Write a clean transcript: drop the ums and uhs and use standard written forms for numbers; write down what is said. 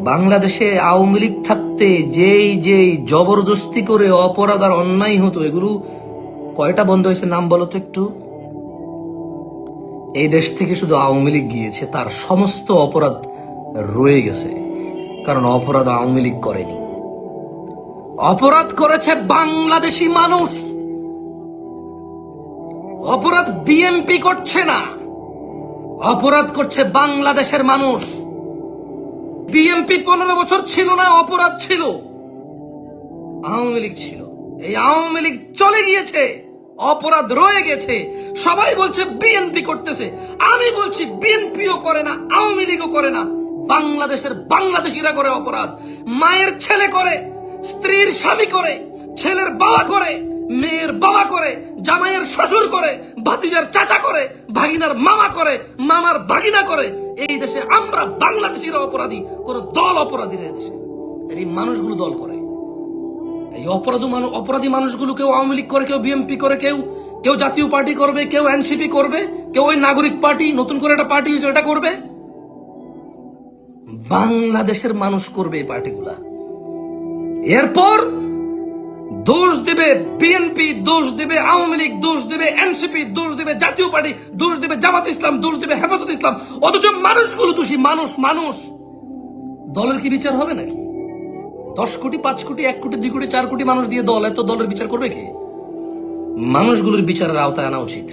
বাংলাদেশে আওয়ামী লীগ থাকতে যেই জবরদস্তি করে অপরাধ আর অন্যায় হতো, এগুলো কয়টা বন্ধ হয়েছে নাম বলো তো একটু। এই দেশ থেকে শুধু আওয়ামী লীগ গিয়েছে, তার সমস্ত অপরাধ রয়ে গেছে, কারণ অপরাধ আওয়ামী লীগ করেনি, অপরাধ করেছে বাংলাদেশি মানুষ। অপরাধ বিএনপি করছে না, অপরাধ করছে বাংলাদেশের মানুষ। বিএনপি 15 বছর ছিল না, অপরাধ ছিল, আওয়ামী লীগ ছিল। এই আওয়ামী লীগ চলে গিয়েছে, অপরাধ রয়ে গেছে। সবাই বলছে বিএনপি করতেছে, আমি বলছি বিএনপিও করে না, আওয়ামী লীগও করে না, বাংলাদেশের বাংলাদেশিরা করে অপরাধ। মায়ের ছেলে করে, স্ত্রীর স্বামী করে, ছেলের বাবা করে, মেয়ের বাবা করে, জামাইয়ের শ্বশুর করে, ভাতিজার চাচা করে, ভাগিনার মামা করে, মামার ভাগিনা করে। এই দেশে আমরা বাংলাদেশিরা অপরাধী, কোন দল অপরাধী না। দেশে এই মানুষগুলো দল করে, এই অপরাধী মানুষগুলো কেউ আওয়ামী লীগ করে, কেউ বিএনপি করে, কেউ জাতীয় পার্টি করবে, কেউ এনসিপি করবে, কেউ ওই নাগরিক পার্টি নতুন করে একটা পার্টি হয়েছে এটা করবে। বাংলাদেশের মানুষ করবে এই পার্টিগুলা। এরপর দোষ দেবে বিএনপি, দোষ দেবে আওয়ামী লীগ, দোষ দেবে এনসিপি, দোষ দেবে জাতীয় পার্টি, দোষ দেবে জামাত ইসলাম, দোষ দেবে হেফাজত ইসলাম। অথচ মানুষগুলো দোষী। মানুষ দলের কি বিচার হবে নাকি? 10 কোটি, 5 কোটি, 1 কোটি, 2 কোটি, 4 কোটি মানুষ দিয়ে দল, এত দলের বিচার করবে কে? মানুষগুলোর বিচারের আওতায় আনা উচিত।